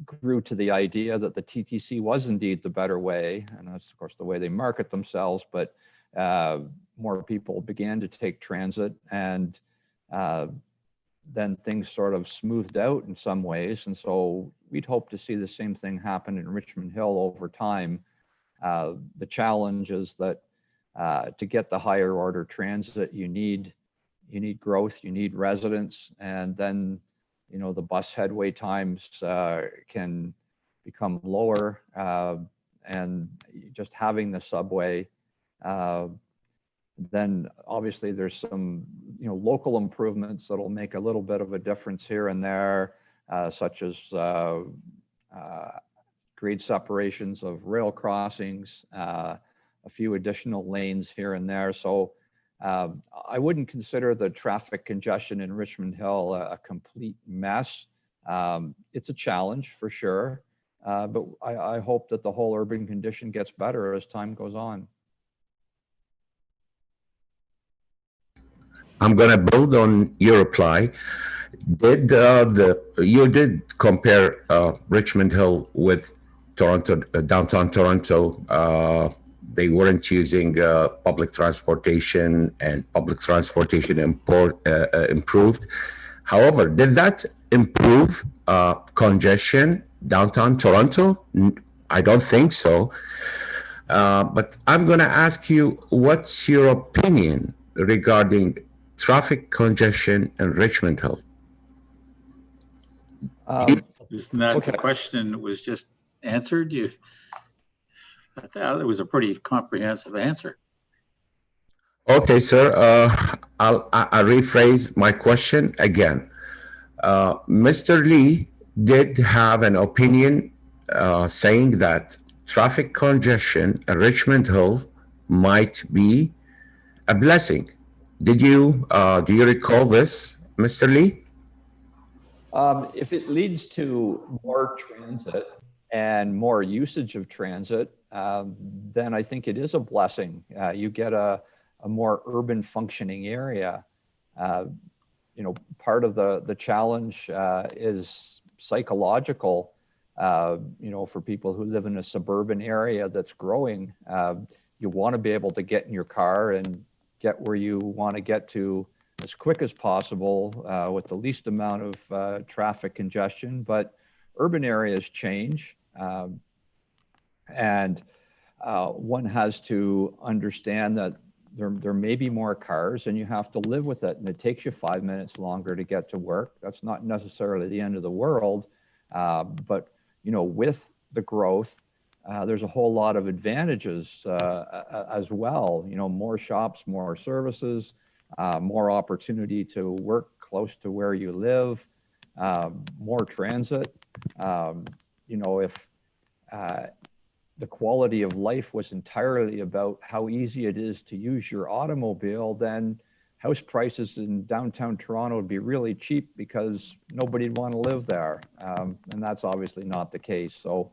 grew to the idea that the TTC was indeed the better way. And that's, of course, the way they market themselves. But more people began to take transit, and then things sort of smoothed out in some ways. And so we'd hope to see the same thing happen in Richmond Hill over time. The challenge is that to get the higher order transit, you need growth, you need residents, and then, you know, the bus headway times can become lower, and just having the subway, then obviously there's some, you know, local improvements that'll make a little bit of a difference here and there, such as grade separations of rail crossings, a few additional lanes here and there. So I wouldn't consider the traffic congestion in Richmond Hill a complete mess. It's a challenge for sure, but I hope that the whole urban condition gets better as time goes on. I'm going to build on your reply. You did compare Richmond Hill with Toronto, downtown Toronto. They weren't using public transportation, and public transportation improved. However, did that improve congestion downtown Toronto? I don't think so. But I'm going to ask you, what's your opinion regarding traffic congestion in Richmond Hill? Isn't that the question that was just answered? I thought it was a pretty comprehensive answer. Okay, sir. I'll rephrase my question again. Mr. Lee did have an opinion saying that traffic congestion in Richmond Hill might be a blessing. Do you recall this, Mr. Lee? If it leads to more transit and more usage of transit, then I think it is a blessing. You get a more urban functioning area. You know, part of the challenge is psychological. You know, for people who live in a suburban area that's growing, you want to be able to get in your car and get where you want to get to as quick as possible with the least amount of traffic congestion. But urban areas change, and one has to understand that there may be more cars, and you have to live with it, and it takes you 5 minutes longer to get to work. That's not necessarily the end of the world, but you know, with the growth, there's a whole lot of advantages as well. You know, more shops, more services, more opportunity to work close to where you live, more transit. You know, if the quality of life was entirely about how easy it is to use your automobile, then house prices in downtown Toronto would be really cheap because nobody'd want to live there. And that's obviously not the case. So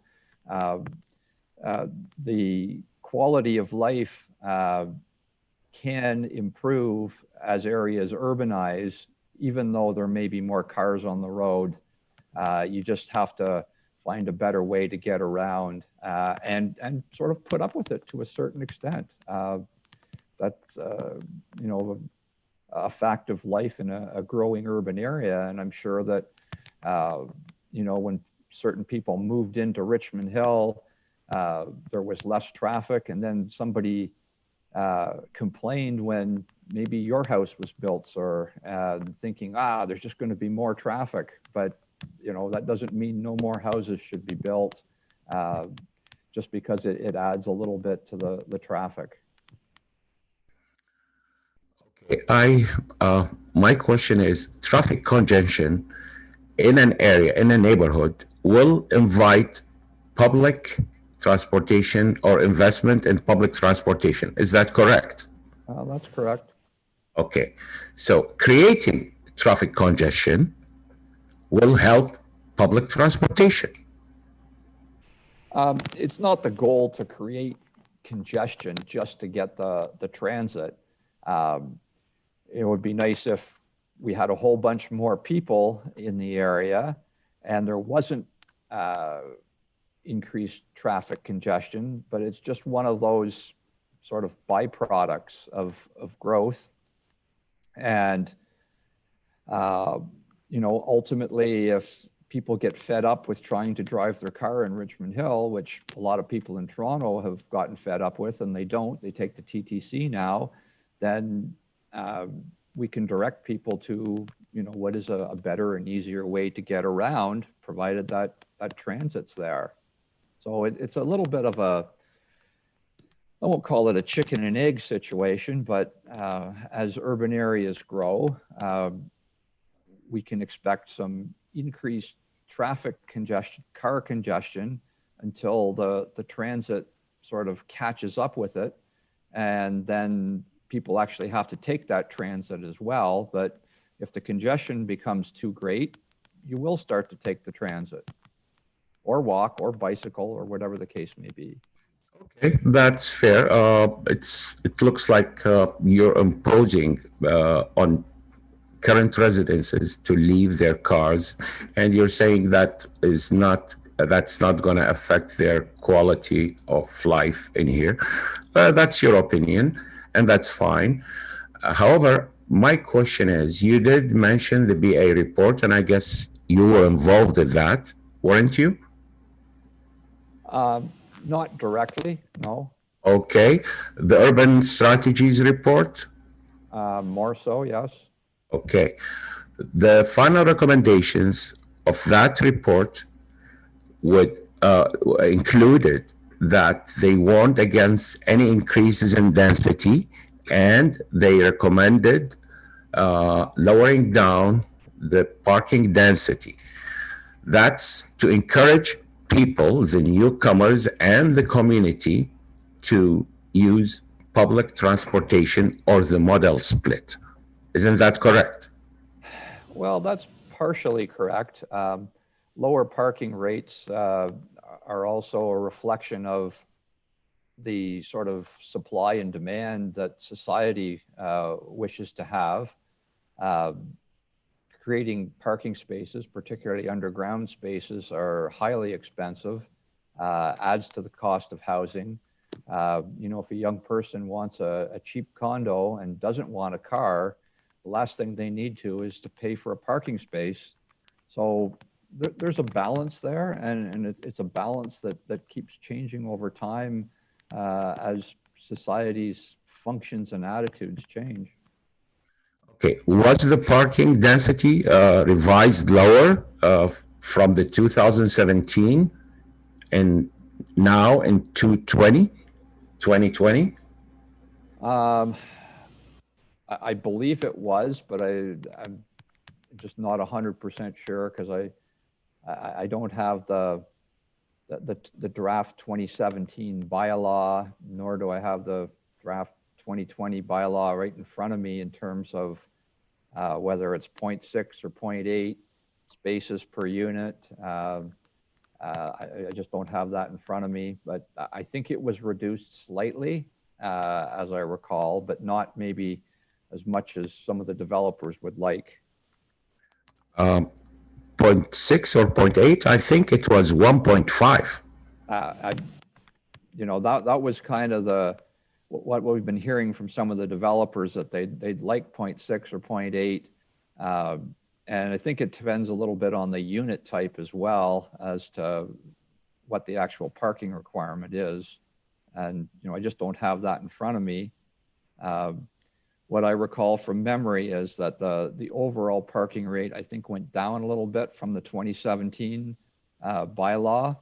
the quality of life can improve as areas urbanize, even though there may be more cars on the road. You just have to find a better way to get around and sort of put up with it to a certain extent. That's, you know, a fact of life in a growing urban area. And I'm sure that, you know, when certain people moved into Richmond Hill, there was less traffic, and then somebody complained when maybe your house was built, or thinking, there's just going to be more traffic. But you know, that doesn't mean no more houses should be built, just because it adds a little bit to the traffic. Okay, my question is, traffic congestion in an area, in a neighborhood, will invite public transportation or investment in public transportation. Is that correct? That's correct. Okay, so creating traffic congestion will help public transportation. It's not the goal to create congestion just to get the transit. It would be nice if we had a whole bunch more people in the area and there wasn't increased traffic congestion, but it's just one of those sort of byproducts of growth. And, ultimately, if people get fed up with trying to drive their car in Richmond Hill, which a lot of people in Toronto have gotten fed up with, and they take the TTC now, then we can direct people to, what is a better and easier way to get around, provided that transit's there. So it's a little bit of I won't call it a chicken and egg situation, but as urban areas grow, we can expect some increased traffic congestion, car congestion, until the transit sort of catches up with it. And then people actually have to take that transit as well. But if the congestion becomes too great, you will start to take the transit, or walk, or bicycle, or whatever the case may be. Okay, that's fair. It looks like you're imposing on current residences to leave their cars, and you're saying that's not going to affect their quality of life in here. That's your opinion, and that's fine. However, my question is, you did mention the BA report, and I guess you were involved in that, weren't you? Not directly, no. Okay. The urban strategies report? More so, yes. Okay. The final recommendations of that report would included that they warned against any increases in density, and they recommended lowering down the parking density. That's to encourage people, the newcomers and the community, to use public transportation or the model split. Isn't that correct? Well, that's partially correct. Lower parking rates are also a reflection of the sort of supply and demand that society wishes to have. Creating parking spaces, particularly underground spaces, are highly expensive, adds to the cost of housing. If a young person wants a cheap condo and doesn't want a car, the last thing they need to is to pay for a parking space. So there's a balance there, and it's a balance that keeps changing over time as society's functions and attitudes change. Okay, was the parking density revised lower from the 2017 and now in 2020? I believe it was, but I'm just not 100% sure, because I don't have the draft 2017 bylaw, nor do I have the draft 2020 bylaw right in front of me in terms of whether it's 0.6 or 0.8 spaces per unit. I just don't have that in front of me, but I think it was reduced slightly, as I recall, but not maybe as much as some of the developers would like. 0.6 or 0.8? I think it was 1.5. That was kind of what we've been hearing from some of the developers, that they'd like 0.6 or 0.8. And I think it depends a little bit on the unit type as well as to what the actual parking requirement is. And, I just don't have that in front of me. What I recall from memory is that the overall parking rate, I think, went down a little bit from the 2017 bylaw.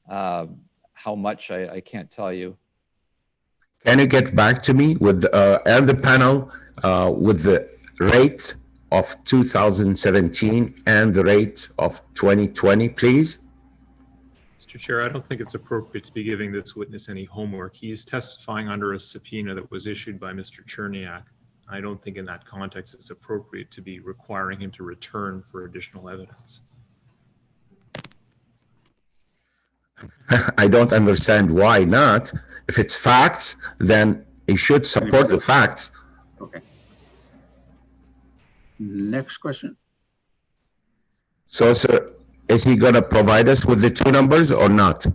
How much, I can't tell you. Can you get back to me with and the panel with the rate of 2017 and the rate of 2020, please? Mr. Chair, I don't think it's appropriate to be giving this witness any homework. He's testifying under a subpoena that was issued by Mr. Cherniak. I don't think in that context it's appropriate to be requiring him to return for additional evidence. I don't understand why not. If it's facts, then he should support the facts. Okay. Next question. So, sir, is he going to provide us with the two numbers or not?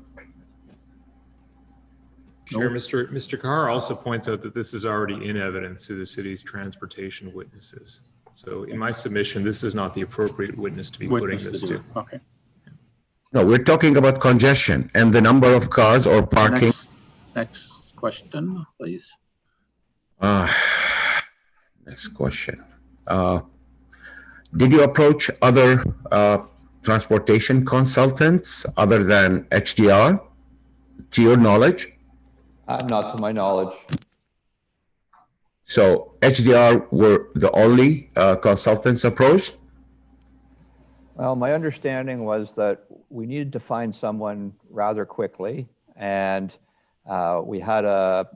Chair, Mr. Carr also points out that this is already in evidence to the city's transportation witnesses. So in my submission, this is not the appropriate witness to be putting this to. Okay. No, we're talking about congestion and the number of cars or parking. Next question, please. Next question. Did you approach other transportation consultants other than HDR, to your knowledge? Not to my knowledge. So HDR were the only consultants approached? Well, my understanding was that we needed to find someone rather quickly, and we had a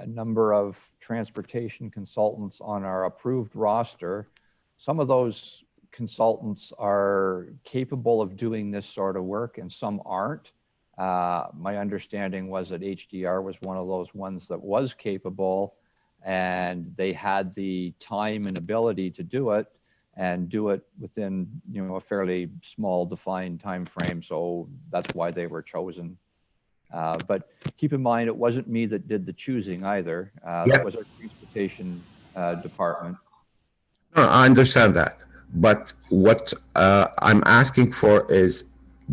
number of transportation consultants on our approved roster. Some of those consultants are capable of doing this sort of work and some aren't. My understanding was that HDR was one of those ones that was capable, and they had the time and ability to do it and do it within, you know, a fairly small defined time frame. So that's why they were chosen. But keep in mind, it wasn't me that did the choosing either. That was our transportation department. No, I understand that. But what I'm asking for is,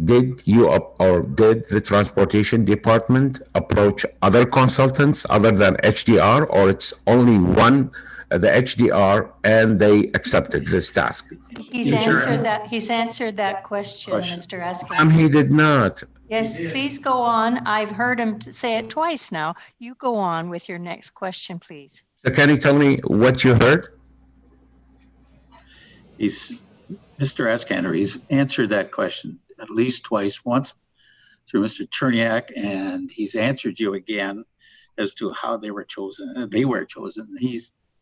did you or did the transportation department approach other consultants other than HDR, or it's only one, the HDR, and they accepted this task? He's answered that. He's answered that question, Mr. Raskin. He did not. Yes, please go on. I've heard him say it twice now. You go on with your next question, please. So can you tell me what you heard? Mr. Askander, he's answered that question at least twice, once through Mr. Cherniak, and he's answered you again as to how they were chosen.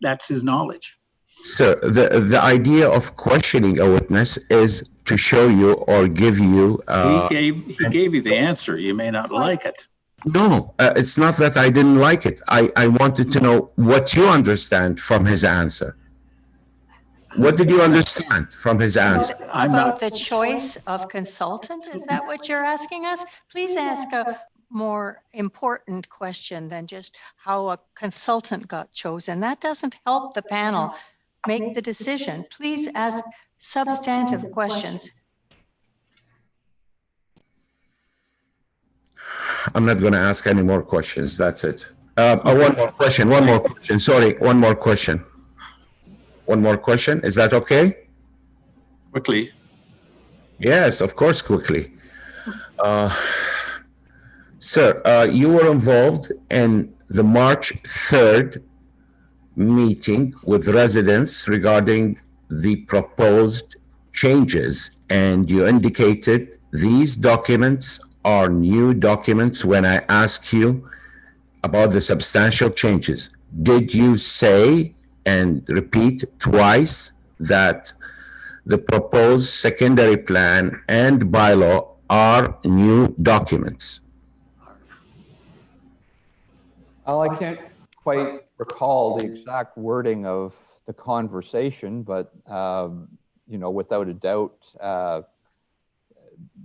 That's his knowledge. So the idea of questioning a witness is to show you or give you. He gave you the answer. You may not like it. No, it's not that I didn't like it. I wanted to know what you understand from his answer. What did you understand from his answer? About the choice of consultant, is that what you're asking us? Please ask a more important question than just how a consultant got chosen. That doesn't help the panel make the decision. Please ask substantive questions. I'm not going to ask any more questions. That's it. One more question. Sorry, one more question. One more question. Is that okay? Quickly. Yes, of course, quickly. Sir, you were involved in the March 3rd meeting with residents regarding the proposed changes, and you indicated these documents are new documents when I asked you about the substantial changes. Did you say and repeat twice that the proposed secondary plan and bylaw are new documents? Well, I can't quite recall the exact wording of the conversation, but you know, without a doubt,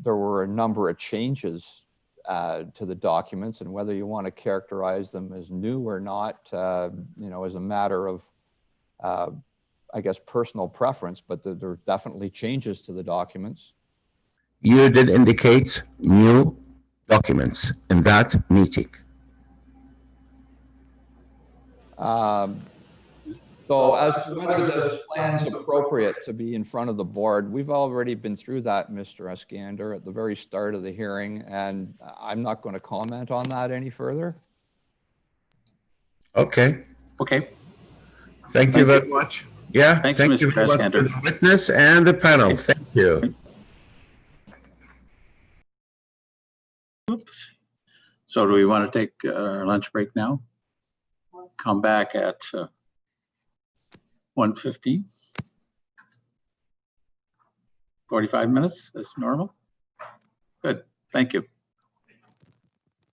there were a number of changes to the documents, and whether you want to characterize them as new or not, you know, is a matter of, I guess, personal preference, but there are definitely changes to the documents. You did indicate new documents in that meeting. So as to whether this plan is appropriate to be in front of the board, we've already been through that, Mr. Askander, at the very start of the hearing, and I'm not going to comment on that any further. Okay. Okay. Thank you very much. Yeah. Thanks, thank Mr. you very much Askander. for the witness and the panel. Thank you. Oops. So do we want to take our lunch break now? Come back at 1:15. 45 minutes, that's normal. Good, thank you.